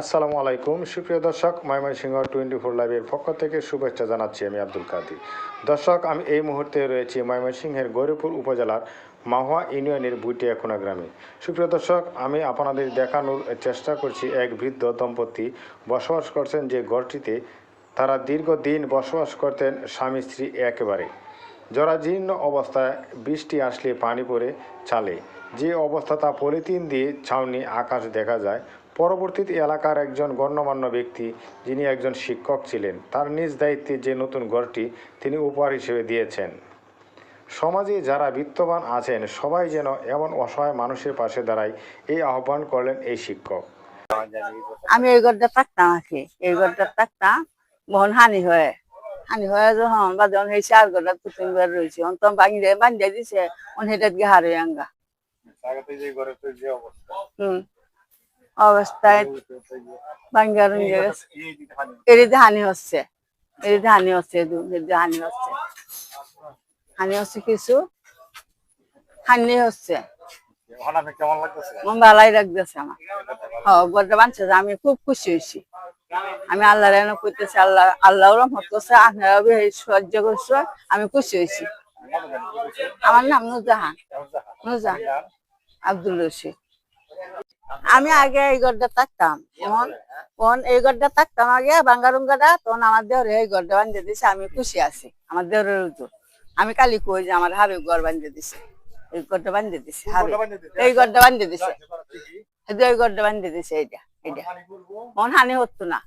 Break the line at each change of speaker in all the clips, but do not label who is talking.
আসসালামু আলাইকুম সুপ্রিয় দর্শক, ময়মনসিংহ 24 লাইভের পক্ষ থেকে শুভেচ্ছা জানাচ্ছি আমি আব্দুল কাদির। দর্শক, আমি এই মুহূর্তে রয়েছি ময়মনসিংহের গৌরীপুর উপজেলার মাহুয়া ইউনিয়নের বুটিয়াখোনা গ্রামে। সুপ্রিয় দর্শক, আমি আপনাদের দেখানোর চেষ্টা করছি এক বৃদ্ধ দম্পতি বসবাস করছেন যে ঘরটিতে। তারা দীর্ঘদিন বসবাস করতেন স্বামী স্ত্রী একেবারে। জরাজীর্ণ অবস্থায় বৃষ্টি আসলে পানি পড়ে চালে যে অবস্থা, তা পলিথিন দিয়ে ছাউনি আকাশ দেখা যায়। পরবর্তীতে এলাকার একজন গণ্যমান্য ব্যক্তি, যিনি একজন শিক্ষক ছিলেন, তার নিজ দায়িত্বে যে নতুন ঘরটি তিনি উপহার হিসেবে দিয়েছেন। সমাজে যারা বিত্তবান আছেন সবাই যেন এমন অসহায় মানুষের পাশে দাঁড়ায়, এই আহ্বান করলেন এই শিক্ষক।
আমি এই ঘরটা থাকতাম আর কি, এই ঘরটা থাকতাম বহুন হানি হয়ে যখন বা যখন এই চার ঘরটা দু তিনবার রয়েছে তখন বাঙ্গিয়ে দিছে হেঁটে গিয়ে হারে আঙ্গা। অবস্থায় বাঙ্গা রঙে গেছে, এরিতে হানি হচ্ছে, এরিতে হানি হচ্ছে, হানি হচ্ছে কিছু হানি হচ্ছে। ভালাই লাগতেছে আমার। ঘরটা বানছে, আমি খুব খুশি হয়েছি। আমি আল্লাহ রায়না করতেছি, আল্লাহ রহমত করছে, আপনারা সহ্য করছো, আমি খুশি হয়েছি। আমার নাম নুরজাহান আব্দুল রশিদ। আমি আগে এই ঘরটা থাকতাম, তখন এই ঘরটা থাকতাম আগে বাঙ্গারুঙ্গাটা, তখন আমার দেহরে এই ঘরটা বান্ধে দিছে, আমি খুশি আছি। আমার দেহরের আমি কালি কই যে আমার হাবিব ঘর বান্ধে দিছে, এই ঘরটা বান্ধে দিছে, এই ঘরটা বান্ধে দিছে, এই ঘরটা বান্ধে দিছে। এইটা মন হানি হতো না,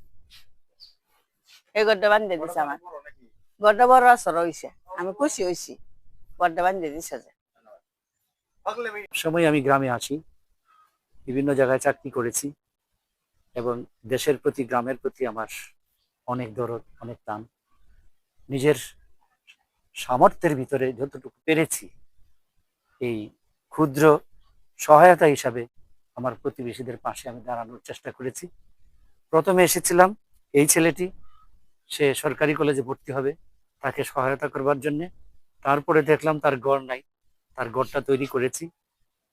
এই ঘরটা বান্ধে দিছে। আমার ঘরটা বড় আসর হয়েছে, আমি খুশি হয়েছি, ঘরটা বান্ধে দিছে।
সময় আমি গ্রামে আছি, বিভিন্ন জায়গায় চাকরি করেছি এবং দেশের প্রতি গ্রামের প্রতি আমার অনেক দরদ, অনেক টান। নিজের সামর্থ্যের ভিতরে যতটুকু পেরেছি এই ক্ষুদ্র সহায়তা হিসাবে আমার প্রতিবেশীদের পাশে আমি দাঁড়ানোর চেষ্টা করেছি। প্রথমে এসেছিলাম এই ছেলেটি, সে সরকারি কলেজে ভর্তি হবে, তাকে সহায়তা করবার জন্যে। তারপরে দেখলাম তার ঘর নাই, তার ঘরটা তৈরি করেছি।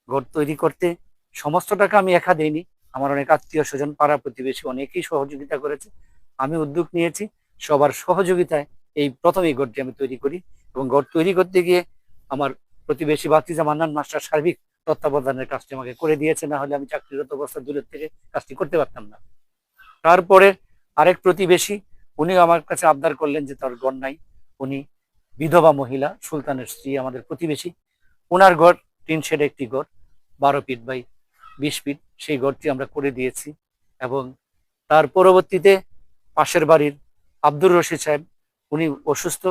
ঘর তৈরি করতে সমস্ত টাকা আমি একা দেইনি, আমার অনেক আত্মীয় স্বজন, পাড়া প্রতিবেশী অনেকেই সহযোগিতা করেছে। আমি উদ্যোগ নিয়েছি, সবার সহযোগিতায় এই প্রথম এই ঘরটি আমি তৈরি করি। এবং ঘর তৈরি করতে গিয়ে আমার প্রতিবেশী বাতিজা মান্নান মাস্টার সার্বিক তত্ত্বাবধানের কাজটি আমাকে করে দিয়েছে, না হলে আমি চাকরিরত অবস্থা দূরের থেকে কাজটি করতে পারতাম না। তারপরে আরেক প্রতিবেশী, উনি আমার কাছে আবদার করলেন যে তার ঘর নাই। উনি বিধবা মহিলা, সুলতানের স্ত্রী, আমাদের প্রতিবেশী। ওনার ঘর টিন শেড একটি ঘর, 12 ফিট বাই 20 ফিট, সেই ঘরটি আমরা করে দিয়েছি। এবং তার পরবর্তীতে পাশের বাড়ির আব্দুর রশিদ সাহেব, উনি অসুস্থ,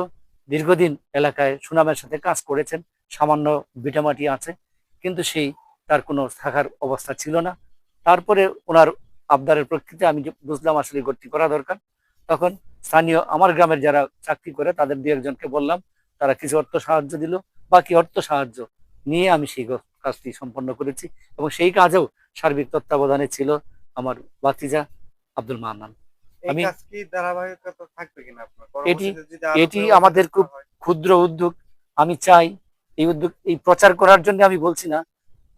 দীর্ঘদিন এলাকায় সুনামের সাথে কাজ করেছেন, সামান্য ভিটামাটি আছে, কিন্তু সেই তার কোনো থাকার অবস্থা ছিল না। তারপরে ওনার আবদারের প্রেক্ষিতে আমি বুঝলাম আসলে ঘরটি করা দরকার। তখন স্থানীয় আমার গ্রামের যারা চাকরি করে তাদের 2-1জনকে বললাম, তারা কিছু অর্থ সাহায্য দিল, বাকি অর্থ সাহায্য নিয়ে আমি সেই কাজটি সম্পন্ন করেছি। এবং সেই কাজেও সার্বিক তত্ত্বাবধানে ছিল আমার ভাতিজা আব্দুল মান্নান। আমি এটি আমাদের খুব ক্ষুদ্র উদ্যোগ। আমি চাই এই উদ্যোগ, এই প্রচার করার জন্য আমি বলছি না,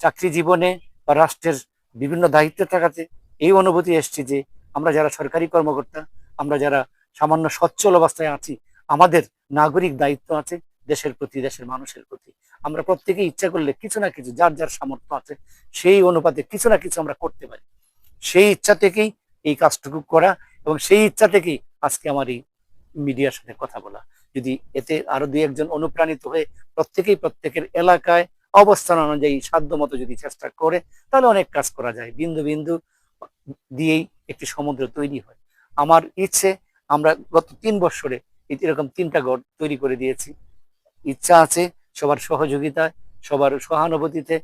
চাকরি জীবনে বা রাষ্ট্রের বিভিন্ন দায়িত্বে থাকাতে এই অনুভূতি এসছে যে আমরা যারা সরকারি কর্মকর্তা, আমরা যারা সামান্য সচ্ছল অবস্থায় আছি, আমাদের নাগরিক দায়িত্ব আছে দেশের প্রতি, দেশের মানুষের প্রতি। আমরা প্রত্যেকে ইচ্ছা করলে কিছু না কিছু, যার যার সামর্থ্য আছে সেই অনুপাতে কিছু না কিছু আমরা করতে পারি। সেই ইচ্ছা থেকেই এই কাজটুকু করা, এবং সেই ইচ্ছা থেকেই আজকে আমার এই মিডিয়ার সাথে কথা বলা। যদি এতে আরো 2-1জন অনুপ্রাণিত হয়ে প্রত্যেকেই প্রত্যেকের এলাকায় অবস্থান অনুযায়ী সাধ্য মতো যদি চেষ্টা করে, তাহলে অনেক কাজ করা যায়। বিন্দু বিন্দু দিয়েই একটি সমুদ্র তৈরি হয়। আমার ইচ্ছে, আমরা গত 3 বছরে এরকম 3টা ঘর তৈরি করে দিয়েছি। ইচ্ছা আছে সবার সহযোগিতায়, সবার সহানুভূতিতে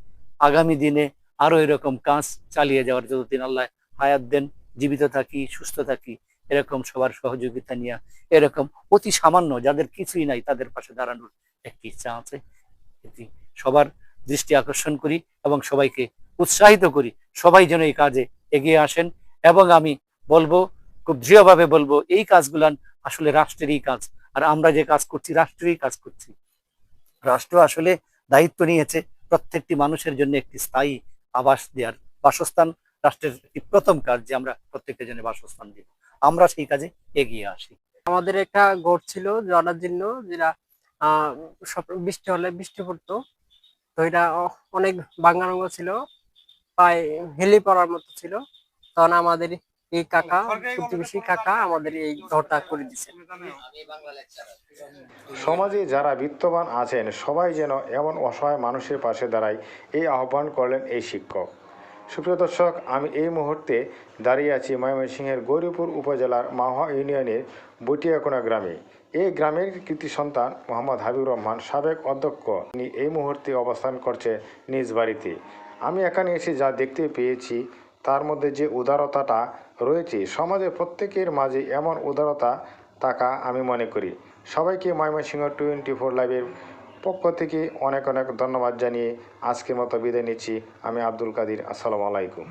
আগামী দিনে আরো এরকম কাজ চালিয়ে যাওয়ার, যতদিন আল্লাহ হায়াত দেন, জীবিত থাকি, সুস্থ থাকি, এরকম সবার সহযোগিতা নিয়ে এরকম অতি সামান্য যাদের কিছুই নাই তাদের পাশে দাঁড়ানোর একটি ইচ্ছা আছে। সবার দৃষ্টি আকর্ষণ করি এবং সবাইকে উৎসাহিত করি, সবাই যেন এই কাজে এগিয়ে আসেন। এবং আমি বলবো, খুব দৃঢ়ভাবে বলবো, এই কাজগুলান আসলে রাষ্ট্রেরই কাজ, আর আমরা যে কাজ করছি রাষ্ট্রেরই কাজ করছি। রাষ্ট্র আসলে দায়িত্ব নিয়েছে প্রত্যেকটি মানুষের জন্য একটি স্থায়ী আবাস দেওয়ার, বাসস্থান রাষ্ট্রের প্রথম কাজ যে আমরা প্রত্যেকটা জনের বাসস্থান দিব, আমরা সেই কাজে এগিয়ে আসি।
আমাদের একটা গোট ছিল জরাজীর্ণ, যেটা সব বৃষ্টি হলে বৃষ্টি পড়তো, তো এটা অনেক ভাঙারঙ্গ ছিল, প্রায় হেলি পড়ার মতো ছিল। তখন আমাদের এই কাকা, প্রতিবেশী কাকা আমাদের এই ঘরটা করে দিছে।
সমাজে যারা বিত্তবান আছেন সবাই যেন এমন অসহায় মানুষের পাশে দাঁড়ায়, এই আহ্বান করলেন এই শিক্ষক। সুপ্রিয় দর্শক, আমি এই মুহূর্তে দাঁড়িয়ে আছি ময়মনসিংহের গৌরীপুর উপজেলার মাহুয়া ইউনিয়নের বটিয়াকোনা গ্রামে। এই গ্রামের কৃতি সন্তান মোহাম্মদ হাবিবুর রহমান, সাবেক অধ্যক্ষ, তিনি এই মুহূর্তে অবস্থান করছে নিজ বাড়িতে। আমি এখানে এসে যা দেখতে পেয়েছি তার মধ্যে যে উদারতাটা রয়েছে, সমাজে প্রত্যেকের মাঝে এমন উদারতা থাকা আমি মনে করি। সবাইকে ময়মনসিংহ 24 লাইভের পক্ষ থেকে অনেক অনেক ধন্যবাদ জানিয়ে আজকের মতো বিদায় নিচ্ছি। আমি আব্দুল কাদির। আসসালামু আলাইকুম।